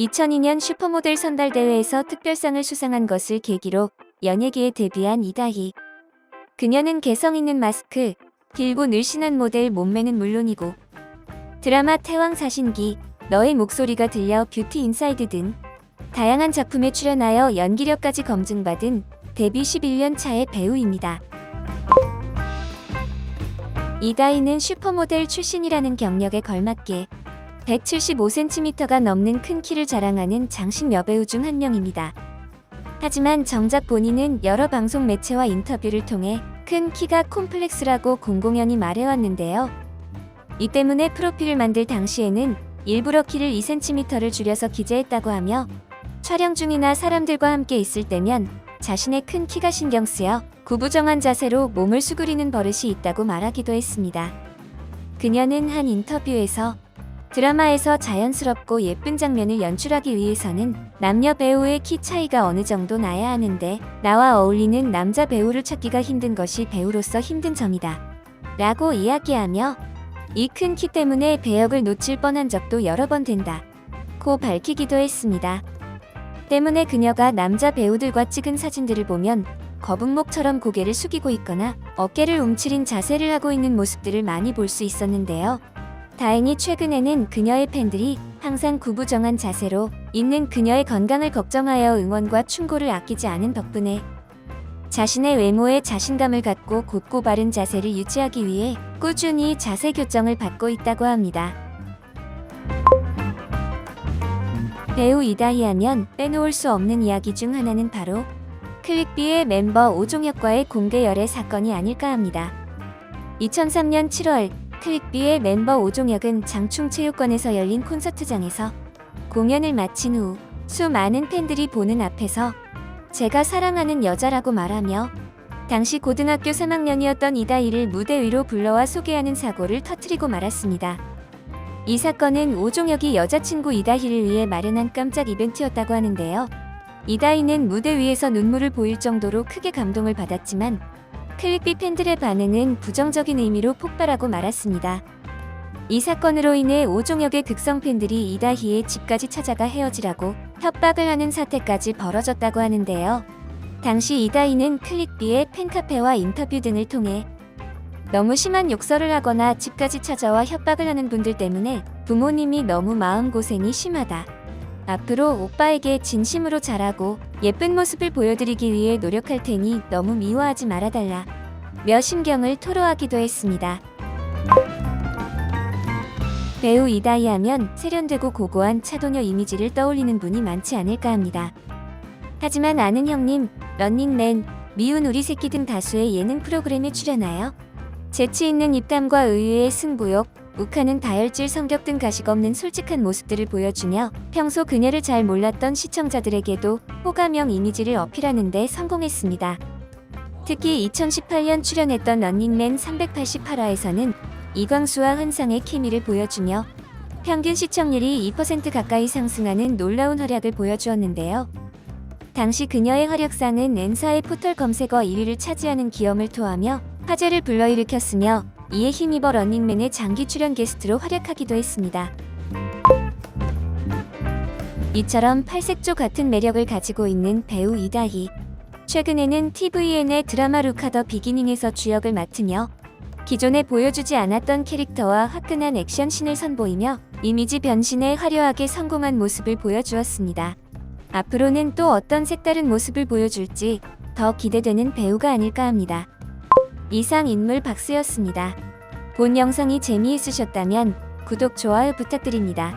2002년 슈퍼모델 선발대회에서 특별상을 수상한 것을 계기로 연예계에 데뷔한 이다희. 그녀는 개성 있는 마스크, 길고 늘씬한 모델 몸매는 물론이고 드라마 태왕 사신기, 너의 목소리가 들려 뷰티 인사이드 등 다양한 작품에 출연하여 연기력까지 검증받은 데뷔 11년 차의 배우입니다. 이다희는 슈퍼모델 출신이라는 경력에 걸맞게 175cm가 넘는 큰 키를 자랑하는 장신 여배우 중 한 명입니다. 하지만 정작 본인은 여러 방송 매체와 인터뷰를 통해 큰 키가 콤플렉스라고 공공연히 말해왔는데요. 이 때문에 프로필을 만들 당시에는 일부러 키를 2cm를 줄여서 기재했다고 하며 촬영 중이나 사람들과 함께 있을 때면 자신의 큰 키가 신경 쓰여 구부정한 자세로 몸을 수그리는 버릇이 있다고 말하기도 했습니다. 그녀는 한 인터뷰에서 드라마에서 자연스럽고 예쁜 장면을 연출하기 위해서는 남녀 배우의 키 차이가 어느 정도 나야 하는데 나와 어울리는 남자 배우를 찾기가 힘든 것이 배우로서 힘든 점이다 라고 이야기하며 이 큰 키 때문에 배역을 놓칠 뻔한 적도 여러 번 된다고 밝히기도 했습니다. 때문에 그녀가 남자 배우들과 찍은 사진들을 보면 거북목처럼 고개를 숙이고 있거나 어깨를 움츠린 자세를 하고 있는 모습들을 많이 볼 수 있었는데요. 다행히 최근에는 그녀의 팬들이 항상 구부정한 자세로 있는 그녀의 건강을 걱정하여 응원과 충고를 아끼지 않은 덕분에 자신의 외모에 자신감을 갖고 곧고 바른 자세를 유지하기 위해 꾸준히 자세 교정을 받고 있다고 합니다. 배우 이다희 하면 빼놓을 수 없는 이야기 중 하나는 바로 클릭비의 멤버 오종혁과의 공개 열애 사건이 아닐까 합니다. 2003년 7월 클릭비의 멤버 오종혁은 장충체육관에서 열린 콘서트장에서 공연을 마친 후 수많은 팬들이 보는 앞에서 제가 사랑하는 여자라고 말하며 당시 고등학교 3학년이었던 이다희를 무대 위로 불러와 소개하는 사고를 터뜨리고 말았습니다. 이 사건은 오종혁이 여자친구 이다희를 위해 마련한 깜짝 이벤트였다고 하는데요. 이다희는 무대 위에서 눈물을 보일 정도로 크게 감동을 받았지만 클릭비 팬들의 반응은 부정적인 의미로 폭발하고 말았습니다. 이 사건으로 인해 오종혁의 극성 팬들이 이다희의 집까지 찾아가 헤어지라고 협박을 하는 사태까지 벌어졌다고 하는데요. 당시 이다희는 클릭비의 팬카페와 인터뷰 등을 통해 너무 심한 욕설을 하거나 집까지 찾아와 협박을 하는 분들 때문에 부모님이 너무 마음고생이 심하다. 앞으로 오빠에게 진심으로 잘하고 예쁜 모습을 보여드리기 위해 노력할 테니 너무 미워하지 말아달라 며 심경을 토로하기도 했습니다. 배우 이다희 하면 세련되고 고고한 차도녀 이미지를 떠올리는 분이 많지 않을까 합니다. 하지만 아는 형님, 런닝맨, 미운 우리 새끼 등 다수의 예능 프로그램에 출연하여 재치 있는 입담과 의외의 승부욕, 욱하는 다혈질 성격 등 가식 없는 솔직한 모습들을 보여주며 평소 그녀를 잘 몰랐던 시청자들에게도 호감형 이미지를 어필하는 데 성공했습니다. 특히 2018년 출연했던 런닝맨 388화에서는 이광수와 환상의 케미를 보여주며 평균 시청률이 2% 가까이 상승하는 놀라운 활약을 보여주었는데요. 당시 그녀의 활약상은 N사의 포털 검색어 1위를 차지하는 기염을 토하며 화제를 불러일으켰으며 이에 힘입어 런닝맨의 장기 출연 게스트로 활약하기도 했습니다. 이처럼 팔색조 같은 매력을 가지고 있는 배우 이다희. 최근에는 tvN의 드라마 루카 더 비기닝에서 주역을 맡으며 기존에 보여주지 않았던 캐릭터와 화끈한 액션씬을 선보이며 이미지 변신에 화려하게 성공한 모습을 보여주었습니다. 앞으로는 또 어떤 색다른 모습을 보여줄지 더 기대되는 배우가 아닐까 합니다. 이상 인물 박스였습니다. 본 영상이 재미있으셨다면 구독, 좋아요 부탁드립니다.